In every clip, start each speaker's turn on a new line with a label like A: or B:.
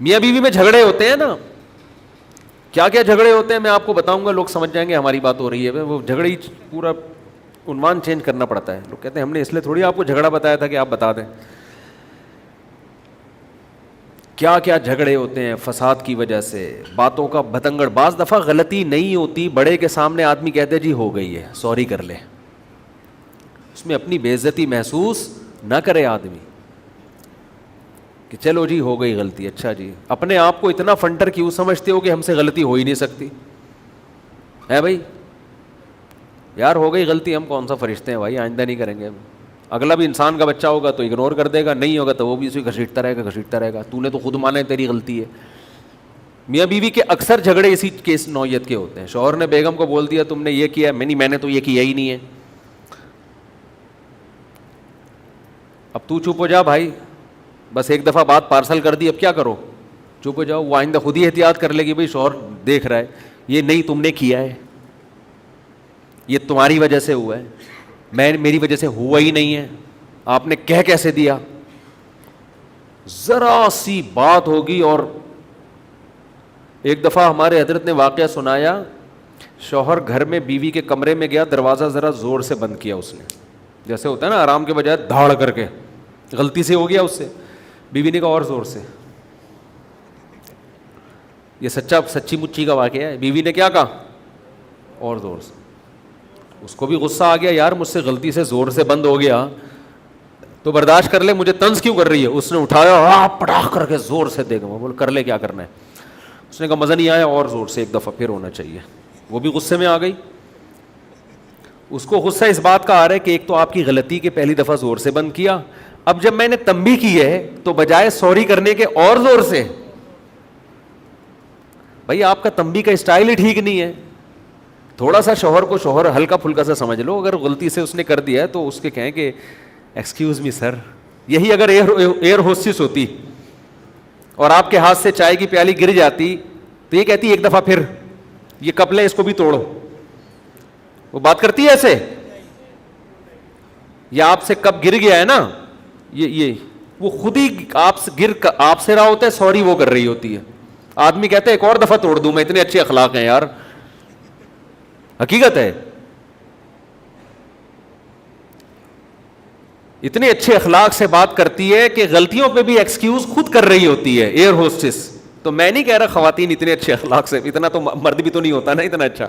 A: میاں بیوی میں جھگڑے ہوتے ہیں نا, کیا کیا جھگڑے ہوتے ہیں میں آپ کو بتاؤں گا, لوگ سمجھ جائیں گے ہماری بات ہو رہی ہے. وہ جھگڑے ہی پورا عنوان چینج کرنا پڑتا ہے. لوگ کہتے ہیں ہم نے اس لیے تھوڑی آپ کو جھگڑا بتایا تھا کہ آپ بتا دیں. کیا کیا جھگڑے ہوتے ہیں فساد کی وجہ سے, باتوں کا بتنگڑ. بعض دفعہ غلطی نہیں ہوتی, بڑے کے سامنے آدمی کہتے جی ہو گئی ہے, سوری کر لے, اس میں اپنی بے عزتی محسوس نہ کرے آدمی کہ چلو جی ہو گئی غلطی. اچھا جی, اپنے آپ کو اتنا فنٹر کیوں سمجھتے ہو کہ ہم سے غلطی ہو ہی نہیں سکتی ہے بھائی؟ یار ہو گئی غلطی, ہم کون سا فرشتے ہیں بھائی, آئندہ نہیں کریں گے ہم. اگلا بھی انسان کا بچہ ہوگا تو اگنور کر دے گا, نہیں ہوگا تو وہ بھی اسے گھسیٹتا رہے گا. تو نے تو خود مانا ہے تیری غلطی ہے. میاں بیوی کے اکثر جھگڑے اسی کیس نوعیت کے ہوتے ہیں. شوہر نے بیگم کو بول دیا تم نے یہ کیا, میں نے تو یہ کیا ہی نہیں ہے. اب تو چپ ہو جا بھائی, بس ایک دفعہ بات پارسل کر دی, اب کیا کرو, چپ ہو جاؤ. وہ آئندہ خود ہی احتیاط کر لے گی, بھائی شوہر دیکھ رہا ہے, یہ نہیں تم نے کیا ہے, یہ تمہاری وجہ سے ہوا ہے, میری وجہ سے ہوا ہی نہیں ہے, آپ نے کہہ کیسے دیا. ذرا سی بات ہوگی. اور ایک دفعہ ہمارے حضرت نے واقعہ سنایا, شوہر گھر میں بیوی کے کمرے میں گیا, دروازہ ذرا زور سے بند کیا اس نے, جیسے ہوتا ہے نا آرام کے بجائے دھاڑ کر کے, غلطی سے ہو گیا اس سے. بیوی نے کہا اور زور سے. یہ سچی مچی کا واقعہ ہے. بیوی نے کیا کہا, اور زور سے. اس کو بھی غصہ آ گیا, یار مجھ سے غلطی سے زور سے بند ہو گیا تو برداشت کر لے, مجھے طنز کیوں کر رہی ہے. اس نے اٹھایا پٹاخ کر کے زور سے دیکھا, بول کر لے کیا کرنا ہے. اس نے کہا مزہ نہیں آیا, اور زور سے ایک دفعہ پھر ہونا چاہیے. وہ بھی غصے میں آ گئی. اس کو غصہ اس بات کا آ رہا ہے کہ ایک تو آپ کی غلطی کے پہلی دفعہ زور سے بند کیا, اب جب میں نے تنبیہ کی ہے تو بجائے سوری کرنے کے اور زور سے. بھائی آپ کا تنبیہ کا اسٹائل ہی ٹھیک نہیں ہے. تھوڑا سا شوہر کو شوہر ہلکا پھلکا سا سمجھ لو. اگر غلطی سے اس نے کر دیا ہے تو اس کے کہیں کہ ایکسکیوز می سر. یہی اگر ایئر ہوسٹس ہوتی اور آپ کے ہاتھ سے چائے کی پیالی گر جاتی تو یہ کہتی ایک دفعہ پھر, یہ کپ لے اس کو بھی توڑو. وہ بات کرتی ہے ایسے؟ یا آپ سے کب گر گیا ہے نا, یہ وہ خود ہی آپ سے رہا ہوتا ہے, سوری وہ کر رہی ہوتی ہے. آدمی کہتا ہے ایک اور دفعہ توڑ دوں میں, اتنے اچھے اخلاق ہیں یار. حقیقت ہے, اتنے اچھے اخلاق سے بات کرتی ہے کہ غلطیوں پہ بھی ایکسکیوز خود کر رہی ہوتی ہے ایئر ہوسٹس. تو میں نہیں کہہ رہا خواتین اتنے اچھے اخلاق سے, اتنا تو مرد بھی تو نہیں ہوتا نا اتنا اچھا.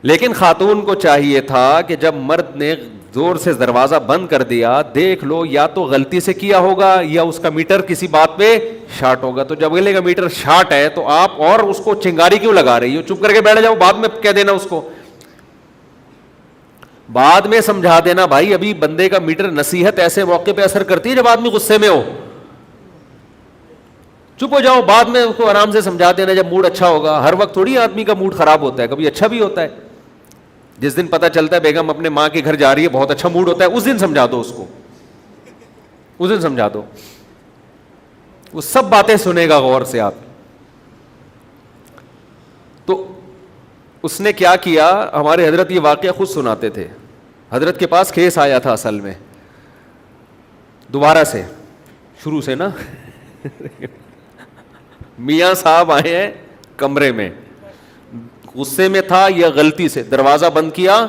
A: لیکن خاتون کو چاہیے تھا کہ جب مرد نے زور سے دروازہ بند کر دیا, دیکھ لو یا تو غلطی سے کیا ہوگا یا اس کا میٹر کسی بات پہ شارٹ ہوگا. تو جب اگلے کا میٹر شارٹ ہے تو آپ اور اس کو چنگاری کیوں لگا رہی ہو, چپ کر کے بیٹھ جاؤ, بعد میں کہہ دینا اس کو, بعد میں سمجھا دینا. بھائی ابھی بندے کا میٹر, نصیحت ایسے موقع پہ اثر کرتی ہے جب آدمی غصے میں ہو. چپ ہو جاؤ, بعد میں اس کو آرام سے سمجھا دینا جب موڈ اچھا ہوگا. ہر وقت تھوڑی آدمی کا موڈ خراب ہوتا ہے, کبھی اچھا بھی ہوتا ہے. جس دن پتہ چلتا ہے بیگم اپنے ماں کے گھر جا رہی ہے, بہت اچھا موڈ ہوتا ہے, اس دن سمجھا دو اس کو, اس دن سمجھا دو. وہ سب باتیں سنے گا غور سے. آپ تو اس نے کیا کیا, ہمارے حضرت یہ واقعہ خود سناتے تھے. حضرت کے پاس کیس آیا تھا اصل میں, دوبارہ سے شروع سے نا. میاں صاحب آئے ہیں کمرے میں, غصے میں تھا یا غلطی سے دروازہ بند کیا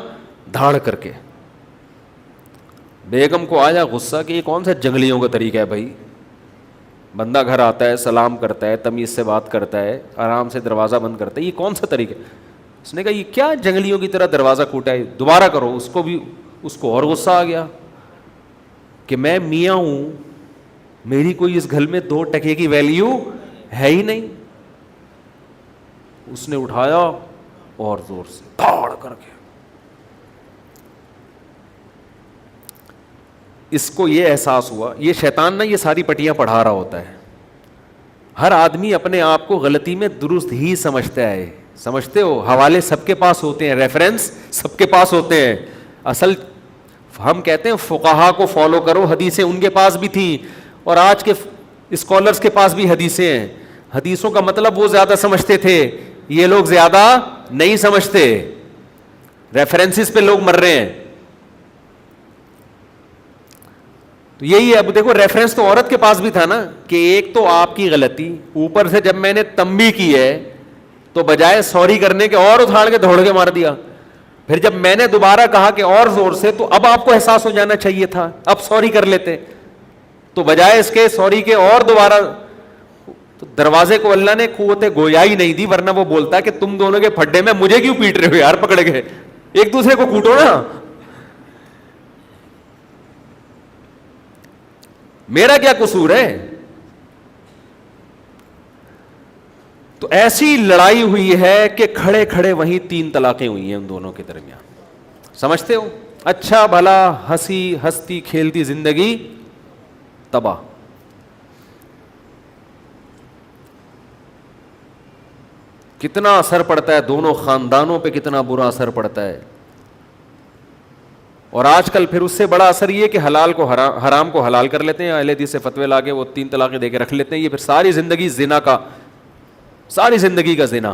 A: دھاڑ کر کے. بیگم کو آیا غصہ کہ یہ کون سا جنگلیوں کا طریقہ ہے بھائی, بندہ گھر آتا ہے, سلام کرتا ہے, تمیز سے بات کرتا ہے, آرام سے دروازہ بند کرتا ہے, یہ کون سا طریقہ. اس نے کہا یہ کیا جنگلیوں کی طرح دروازہ کوٹا ہے, دوبارہ کرو. اس کو اور غصہ آ گیا کہ میں میاں ہوں, میری کوئی اس گھر میں 2 ٹکے کی ویلیو ہے ہی نہیں. اس نے اٹھایا اور زور سے دھاڑ کر کے. اس کو یہ احساس ہوا, یہ شیطان نا یہ ساری پٹیاں پڑھا رہا ہوتا ہے. ہر آدمی اپنے آپ کو غلطی میں درست ہی سمجھتا ہے. سمجھتے ہو, حوالے سب کے پاس ہوتے ہیں, ریفرنس سب کے پاس ہوتے ہیں. اصل ہم کہتے ہیں فقہا کو فالو کرو, حدیثیں ان کے پاس بھی تھیں اور آج کے اسکالرس کے پاس بھی حدیثیں ہیں. حدیثوں کا مطلب وہ زیادہ سمجھتے تھے, یہ لوگ زیادہ نہیں سمجھتے. ریفرنسز پہ لوگ مر رہے ہیں. تو یہی ہے. اب دیکھو ریفرنس تو عورت کے پاس بھی تھا نا کہ ایک تو آپ کی غلطی, اوپر سے جب میں نے تنبیہ کی ہے تو بجائے سوری کرنے کے اور اٹھاڑ کے دوڑ کے مار دیا. پھر جب میں نے دوبارہ کہا کہ اور زور سے, تو اب آپ کو احساس ہو جانا چاہیے تھا, اب سوری کر لیتے. تو بجائے اس کے سوری کے اور دوبارہ, تو دروازے کو اللہ نے قوت گویائی نہیں دی, ورنہ وہ بولتا کہ تم دونوں کے پھڈے میں مجھے کیوں پیٹ رہے ہو یار, پکڑ کے ایک دوسرے کو کوٹو نا, میرا کیا قصور ہے. تو ایسی لڑائی ہوئی ہے کہ کھڑے کھڑے وہیں 3 طلاقیں ہوئی ہیں ان دونوں کے درمیان. سمجھتے ہو؟ اچھا بھلا ہستی کھیلتی زندگی تباہ. کتنا اثر پڑتا ہے دونوں خاندانوں پہ, کتنا برا اثر پڑتا ہے. اور آج کل پھر اس سے بڑا اثر یہ کہ حلال کو حرام کو حلال کر لیتے ہیں, اہل حدیث سے فتوے لا کے وہ 3 طلاقیں دے کے رکھ لیتے ہیں. یہ پھر ساری زندگی زنا کا, ساری زندگی کا زنا.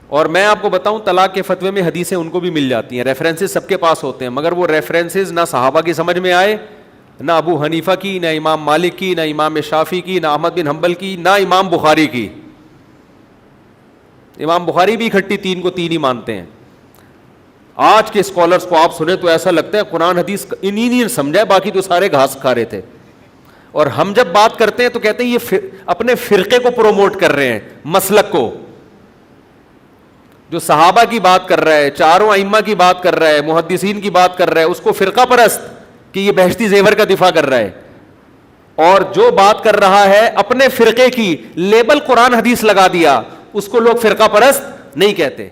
A: اور میں آپ کو بتاؤں, طلاق کے فتوے میں حدیثیں ان کو بھی مل جاتی ہیں, ریفرنسز سب کے پاس ہوتے ہیں, مگر وہ ریفرنسز نہ صحابہ کی سمجھ میں آئے, نہ ابو حنیفہ کی, نہ امام مالک کی, نہ امام شافعی کی, نہ احمد بن حنبل کی, نہ امام بخاری کی. امام بخاری بھی اکٹھی 3 کو 3 ہی مانتے ہیں. آج کے اسکالرس کو آپ سنیں تو ایسا لگتا ہے قرآن حدیث انہی نے سمجھا, باقی تو سارے گھاس کھا رہے تھے. اور ہم جب بات کرتے ہیں تو کہتے ہیں یہ اپنے فرقے کو پروموٹ کر رہے ہیں, مسلک کو. جو صحابہ کی بات کر رہا ہے, چاروں ائمہ کی بات کر رہا ہے, محدثین کی بات کر رہا ہے, اس کو فرقہ پرست کہ یہ بہشتی زیور کا دفاع کر رہا ہے. اور جو بات کر رہا ہے اپنے فرقے کی, لیبل قرآن حدیث لگا دیا, اس کو لوگ فرقہ پرست نہیں کہتے.